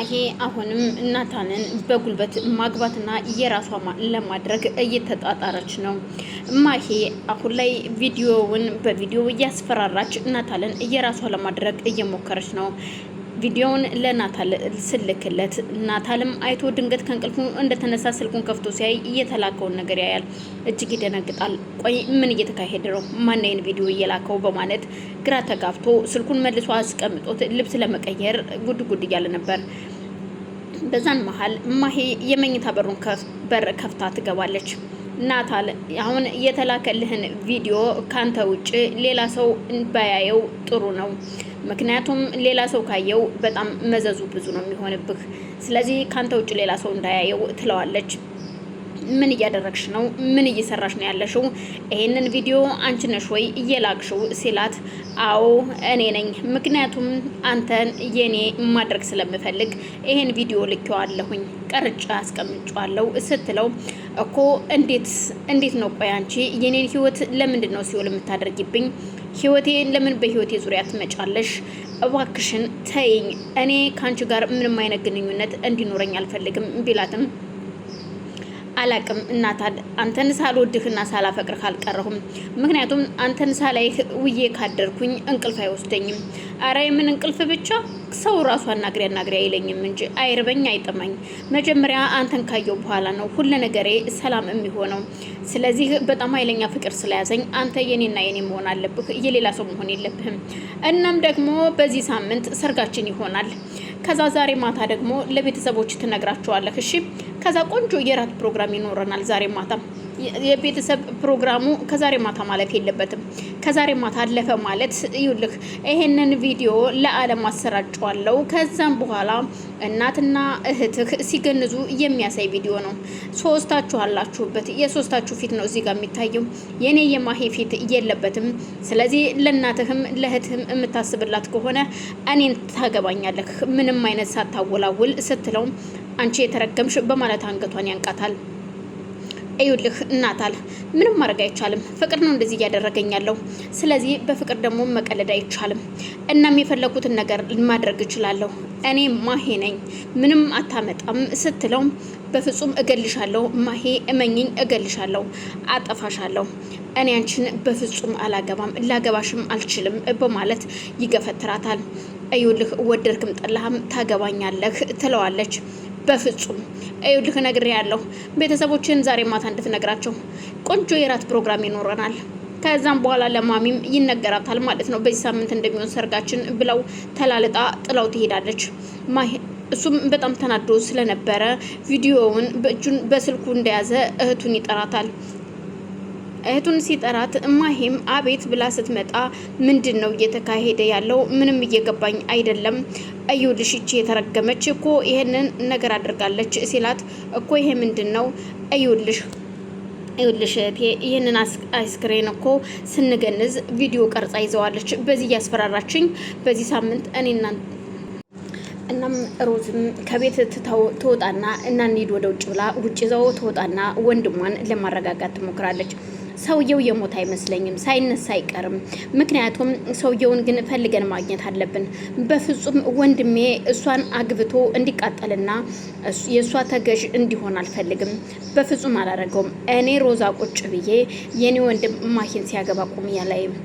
ማሄ አሁንም ናታንን በጉልበት ማግባትና የራሷ ለማድረግ እየተጣጣረች ነው። ማሄ አሁን ላይ በቪዲዮ እያስፈራራች ናታልን የራሷ ለማድረግ እየሞከረች ነው። ቪዲዮውን ለናታል ስልክለት ናታልም አይቶ ድንገት ከእንቅልፉ እንደተነሳ ስልኩን ከፍቶ ሲያይ እየተላከውን ነገር ያያል። እጅግ ይደነግጣል። ቆይ ምን እየተካሄደ ነው? ማንኛውን ቪዲዮ እየላከው በማለት ግራ ተጋብቶ ስልኩን መልሶ አስቀምጦት ልብስ ለመቀየር ጉድ እያለ ነበር። በዛን መሀል ማሄ የመኝታ በር ከፍታ ትገባለች። ናታል አሁን የተላከልህን ቪዲዮ ካንተ ውጭ ሌላ ሰው ባያየው ጥሩ ነው። ምክንያቱም ሌላ ሰው ካየው በጣም መዘዙ ብዙ ነው የሚሆንብህ። ስለዚህ ካንተ ውጭ ሌላ ሰው እንዳያየው ትለዋለች። ምን እያደረግሽ ነው? ምን እየሰራሽ ነው ያለሽው? ይሄንን ቪዲዮ አንቺ ነሽ ወይ እየላክሽው ሲላት፣ አዎ እኔ ነኝ። ምክንያቱም አንተን የኔ ማድረግ ስለምፈልግ ይሄን ቪዲዮ ልኬዋለሁኝ፣ ቀርጫ አስቀምጫለሁ ስትለው፣ እኮ እንዴት ነው? ቆይ አንቺ የኔን ህይወት ለምንድን ነው ሲኦል የምታደርጊብኝ? ህይወቴን ለምን በህይወቴ ዙሪያ ትመጫለሽ? እባክሽን ተይኝ። እኔ ካንቺ ጋር ምንም አይነት ግንኙነት እንዲኖረኝ አልፈልግም ቢላትም አላቅም እናታል አንተን ሳልወድህና ሳላፈቅርህ አልቀረሁም። ምክንያቱም አንተን ሳላይህ ውዬ ካደርኩኝ እንቅልፍ አይወስደኝም። አረ የምን እንቅልፍ ብቻ ሰው ራሱ አናግሪ አይለኝም እንጂ አይርበኝ አይጠማኝ። መጀመሪያ አንተን ካየው በኋላ ነው ሁሉ ነገሬ ሰላም የሚሆነው። ስለዚህ በጣም ኃይለኛ ፍቅር ስለያዘኝ አንተ የኔና የኔ መሆን አለብህ፣ የሌላ ሰው መሆን የለብህም። እናም ደግሞ በዚህ ሳምንት ሰርጋችን ይሆናል። ከዛ ዛሬ ማታ ደግሞ ለቤተሰቦች ትነግራቸዋለህ። እሺ? ከዛ ቆንጆ የራት ፕሮግራም ይኖረናል ዛሬ ማታ። የቤተሰብ ፕሮግራሙ ከዛሬ ማታ ማለፍ የለበትም። ከዛሬ ማታ አለፈ ማለት ይኸውልህ ይሄንን ቪዲዮ ለዓለም አሰራጨዋለሁ። ከዛም በኋላ እናትና እህትህ ሲገንዙ የሚያሳይ ቪዲዮ ነው። ሶስታችሁ አላችሁበት። የሶስታችሁ ፊት ነው እዚህ ጋር የሚታየው። የኔ የማሄ ፊት የለበትም። ስለዚህ ለእናትህም ለእህትህም የምታስብላት ከሆነ እኔን ታገባኛለህ ምንም አይነት ሳታወላውል ስትለው፣ አንቺ የተረገምሽ በማለት አንገቷን ያንቃታል። እዩልህ እናታል ምንም ማድረግ አይቻልም። ፍቅር ነው እንደዚህ እያደረገኝ ያለው። ስለዚህ በፍቅር ደግሞ መቀለድ አይቻልም። እናም የፈለኩትን ነገር ማድረግ እችላለሁ። እኔ ማሄ ነኝ፣ ምንም አታመጣም ስትለው፣ በፍጹም እገልሻለሁ ማሄ እመኝኝ፣ እገልሻለሁ፣ አጠፋሻለሁ። እኔ አንቺን በፍጹም አላገባም፣ ላገባሽም አልችልም በማለት ይገፈትራታል። እዩልህ ወደድክም ጠላህም ታገባኛለህ ትለዋለች። በፍጹም እዩልህ ነግሬያለሁ። ቤተሰቦችን ዛሬ ማታ እንድትነግራቸው ቆንጆ የራት ፕሮግራም ይኖረናል። ከዛም በኋላ ለማሚም ይነገራታል ማለት ነው። በዚህ ሳምንት እንደሚሆን ሰርጋችን ብለው ተላልጣ ጥላው ትሄዳለች። እሱም በጣም ተናዶ ስለነበረ ቪዲዮውን በስልኩ እንደያዘ እህቱን ይጠራታል። እህቱን ሲጠራት ማሂም አቤት ብላ ስትመጣ ምንድን ነው እየተካሄደ ያለው? ምንም እየገባኝ አይደለም። እዩልሽ ይቺ የተረገመች እኮ ይሄንን ነገር አድርጋለች ሲላት፣ እኮ ይሄ ምንድን ነው? እዩልሽ እህቴ ይህንን አይስክሬን እኮ ስንገንዝ ቪዲዮ ቀርጻ ይዘዋለች። በዚህ እያስፈራራችኝ በዚህ ሳምንት እኔና እናም ሮዝም ከቤት ትወጣና እና እንሂድ ወደ ውጭ ብላ ውጭ ይዘው ትወጣና ወንድሟን ለማረጋጋት ትሞክራለች። ሰውየው የሞት አይመስለኝም፣ ሳይነሳ አይቀርም። ምክንያቱም ሰውየውን ግን ፈልገን ማግኘት አለብን። በፍጹም ወንድሜ እሷን አግብቶ እንዲቃጠልና የእሷ ተገዥ እንዲሆን አልፈልግም። በፍጹም አላረገውም። እኔ ሮዛ ቁጭ ብዬ የኔ ወንድም ማሂን ሲያገባ ቁም ያላይም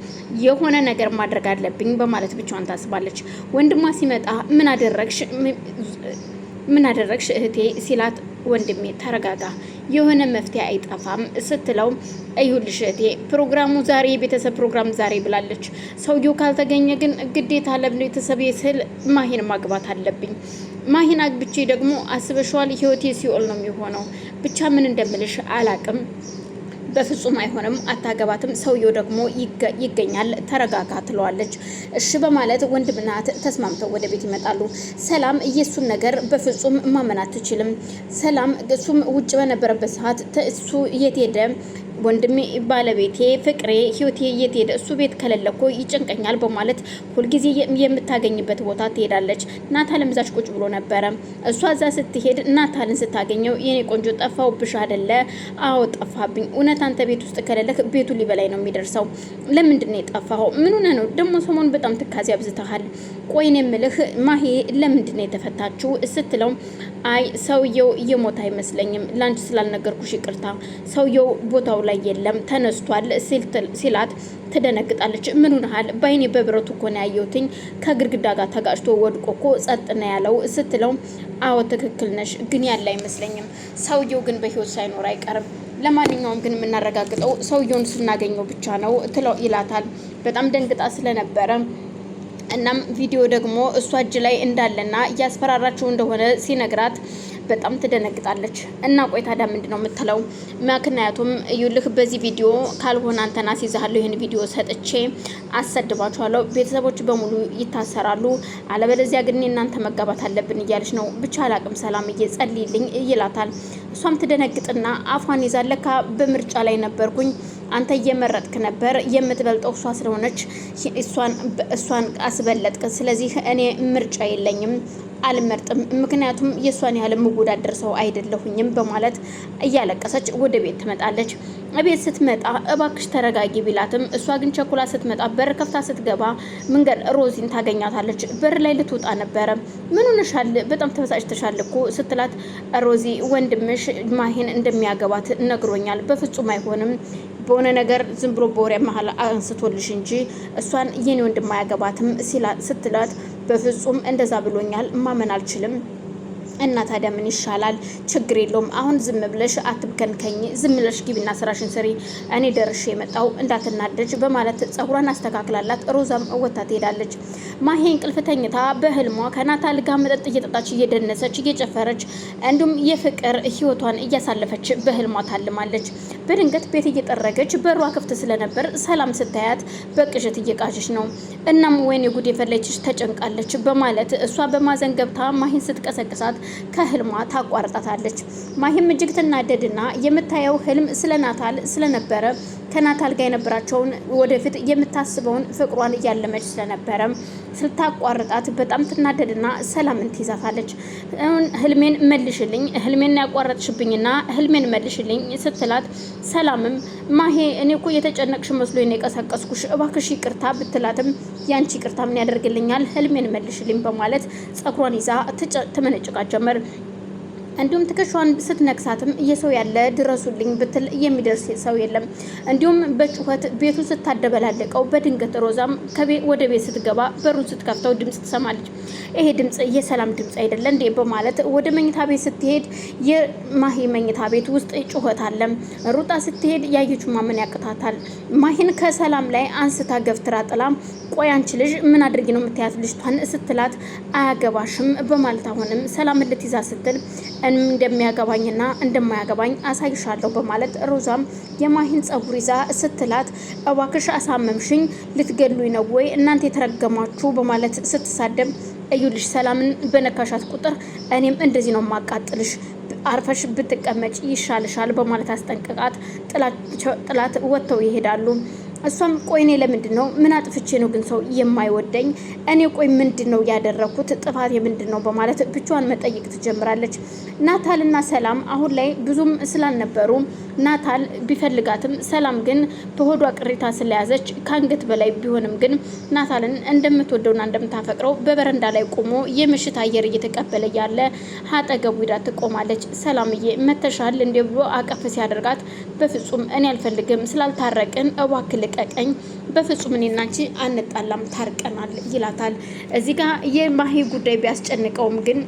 የሆነ ነገር ማድረግ አለብኝ በማለት ብቻዋን ታስባለች። ወንድሟ ሲመጣ ምን አደረግሽ እህቴ ሲላት፣ ወንድሜ ተረጋጋ፣ የሆነ መፍትሄ አይጠፋም ስትለው፣ እዩልሽ እህቴ ፕሮግራሙ ዛሬ የቤተሰብ ፕሮግራም ዛሬ ብላለች። ሰውየው ካልተገኘ ግን ግዴታ ለቤተሰብ ስል ማሂን ማግባት አለብኝ። ማሂን አግብቼ ደግሞ አስበሽዋል፣ ህይወቴ ሲኦል ነው የሚሆነው። ብቻ ምን እንደምልሽ አላቅም። በፍጹም አይሆንም፣ አታገባትም። ሰውየው ደግሞ ይገኛል፣ ተረጋጋ ትለዋለች። እሺ በማለት ወንድምና እህት ተስማምተው ወደ ቤት ይመጣሉ። ሰላም የሱን ነገር በፍጹም ማመን አትችልም። ሰላም እሱም ውጭ በነበረበት ሰዓት እሱ የት ሄደ ወንድሜ፣ ባለቤቴ፣ ፍቅሬ፣ ህይወቴ የት ሄደ? እሱ ቤት ከሌለ እኮ ይጨንቀኛል በማለት ሁልጊዜ የምታገኝበት ቦታ ትሄዳለች። ናታልም እዛች ቁጭ ብሎ ነበረ። እሷ እዛ ስትሄድ ናታልን ስታገኘው የኔ ቆንጆ ጠፋውብሽ አይደለ? አዎ ጠፋብኝ። እውነት አንተ ቤት ውስጥ ከሌለህ ቤቱ ሊበላይ ነው የሚደርሰው። ለምንድን ነው የጠፋኸው? ምን ሆነህ ነው ደግሞ? ሰሞኑን በጣም ትካዜ አብዝተሃል። ቆይን የምልህ ማሄ ለምንድን ነው የተፈታችው ስትለው አይ ሰውየው እየሞተ አይመስለኝም፣ ላንቺ ስላልነገርኩሽ ይቅርታ፣ ሰውየው ቦታው ላይ የለም ተነስቷል ሲላት ትደነግጣለች። ምን ሆነሃል? በአይኔ በብረቱ እኮ ነው ያየሁትኝ፣ ከግድግዳ ጋር ተጋጭቶ ወድቆ እኮ ጸጥ ነው ያለው ስትለው አዎ ትክክል ነሽ፣ ግን ያለ አይመስለኝም፣ ሰውየው ግን በህይወት ሳይኖር አይቀርም። ለማንኛውም ግን የምናረጋግጠው ሰውየውን ስናገኘው ብቻ ነው ትለው ይላታል። በጣም ደንግጣ ስለነበረ እናም ቪዲዮ ደግሞ እሷ እጅ ላይ እንዳለና እያስፈራራችው እንደሆነ ሲነግራት በጣም ትደነግጣለች። እና ቆይ ታዲያ ምንድን ነው የምትለው? ምክንያቱም እዩልህ በዚህ ቪዲዮ ካልሆነ አንተና ሲዛሃለሁ ይህን ቪዲዮ ሰጥቼ አሰድባችኋለሁ፣ ቤተሰቦች በሙሉ ይታሰራሉ፣ አለበለዚያ ግን እናንተ መጋባት አለብን እያለች ነው። ብቻ አላቅም ሰላምዬ ጸልይልኝ ይላታል። እሷም ትደነግጥና አፏን ይዛለካ በምርጫ ላይ ነበርኩኝ፣ አንተ እየመረጥክ ነበር፣ የምትበልጠው እሷ ስለሆነች እሷን አስበለጥክ፣ ስለዚህ እኔ ምርጫ የለኝም አልመርጥም፣ ምክንያቱም የሷን ያህል የምወዳደር ሰው አይደለሁኝም በማለት እያለቀሰች ወደ ቤት ትመጣለች። ቤት ስትመጣ እባክሽ ተረጋጊ ቢላትም እሷ ግን ቸኩላ ስትመጣ በር ከፍታ ስትገባ መንገድ ሮዚን ታገኛታለች። በር ላይ ልትወጣ ነበረ። ምን ሆነሻል? በጣም ተበሳጭተሻል እኮ ስትላት ሮዚ ወንድምሽ ማሄን እንደሚያገባት ነግሮኛል። በፍጹም አይሆንም፣ በሆነ ነገር ዝም ብሎ በወሬ መሀል አንስቶልሽ እንጂ እሷን የኔ ወንድም አያገባትም ስትላት በፍጹም እንደዛ ብሎኛል፣ ማመን አልችልም። እና ታዲያ ምን ይሻላል? ችግር የለውም አሁን ዝም ብለሽ አትብከንከኝ፣ ዝም ብለሽ ግቢና ስራሽን ስሪ፣ እኔ ደርሼ የመጣው እንዳትናደጅ በማለት ጸጉሯን አስተካክላላት ሮዛም ወታ ትሄዳለች። ማሄ እንቅልፍ ተኝታ በህልሟ ከናታል ጋር መጠጥ እየጠጣች እየደነሰች እየጨፈረች እንዲሁም የፍቅር ህይወቷን እያሳለፈች በህልሟ ታልማለች። በድንገት ቤት እየጠረገች በሯ ክፍት ስለነበር ሰላም ስታያት በቅዠት እየቃዠች ነው። እናም ወይኔ ጉድ የፈለችሽ ተጨንቃለች በማለት እሷ በማዘን ገብታ ማሄን ስትቀሰቅሳት ከህልሟ ታቋርጣታለች። ማሂም እጅግ ትናደድና የምታየው ህልም ስለ ናታል ስለነበረ ከናታል ጋር የነበራቸውን ወደፊት የምታስበውን ፍቅሯን እያለመች ስለነበረ ስልታቋርጣት በጣም ትናደድና ሰላምን ትይዛታለች። ህልሜን መልሽልኝ፣ ህልሜን ያቋረጥሽብኝና ህልሜን መልሽልኝ ስትላት ሰላምም ማሄ እኔ እኮ የተጨነቅሽ መስሎ የቀሰቀስኩሽ እባክሽ ይቅርታ ብትላትም ያንቺ ይቅርታ ምን ያደርግልኛል፣ ህልሜን መልሽልኝ በማለት ጸጉሯን ይዛ ትመነጭቃ ጀመር። እንዲሁም ትከሻዋን ስትነክሳትም እየሰው ያለ ድረሱልኝ ብትል የሚደርስ ሰው የለም። እንዲሁም በጩኸት ቤቱ ስታደበላልቀው በድንገት ሮዛም ወደ ቤት ስትገባ በሩን ስትከፍተው ድምጽ ትሰማለች። ይሄ ድምጽ የሰላም ድምጽ አይደለ እንዴ በማለት ወደ መኝታ ቤት ስትሄድ የማሂ መኝታ ቤት ውስጥ ጩኸት አለ። ሩጣ ስትሄድ ያየችው ማመን ያቅታታል። ማሂን ከሰላም ላይ አንስታ ገፍትራ ጥላ ቆይ አንቺ ልጅ ምን አድርጊ ነው የምትያት ልጅቷን ስትላት አያገባሽም በማለት አሁንም ሰላም ልትይዛ ስትል እንደሚያገባኝና እንደማያገባኝ አሳይሻለሁ በማለት ሮዛም የማሂን ጸጉር ይዛ ስትላት እባክሽ አሳመምሽኝ፣ ልትገሉኝ ነው ወይ እናንተ የተረገማችሁ በማለት ስትሳደብ እዩልሽ ሰላምን በነካሻት ቁጥር እኔም እንደዚህ ነው ማቃጥልሽ፣ አርፈሽ ብትቀመጭ ይሻልሻል በማለት አስጠንቅቃት ጥላት ወጥተው ይሄዳሉ። እሷም ቆይ እኔ ለምንድን ነው ምን አጥፍቼ ነው ግን ሰው የማይወደኝ? እኔ ቆይ ምንድን ነው ያደረኩት? ጥፋት የምንድን ነው በማለት ብቻዋን መጠየቅ ትጀምራለች። ናታልና ሰላም አሁን ላይ ብዙም ስላልነበሩ ናታል ቢፈልጋትም ሰላም ግን በሆዷ ቅሬታ ስለያዘች ከአንገት በላይ ቢሆንም ግን ናታልን እንደምትወደውና እንደምታፈቅረው በበረንዳ ላይ ቆሞ የምሽት አየር እየተቀበለ ያለ አጠገቡ ሄዳ ትቆማለች። ሰላምዬ መተሻል እንደ ብሎ አቀፍ ሲያደርጋት በፍጹም እኔ አልፈልግም፣ ስላልታረቅን እባክህ ልቀቀኝ፣ በፍጹም እኔና አንቺ አንጣላም ታርቀናል ይላታል። እዚህ ጋር የማሂ ጉዳይ ቢያስጨንቀውም ግን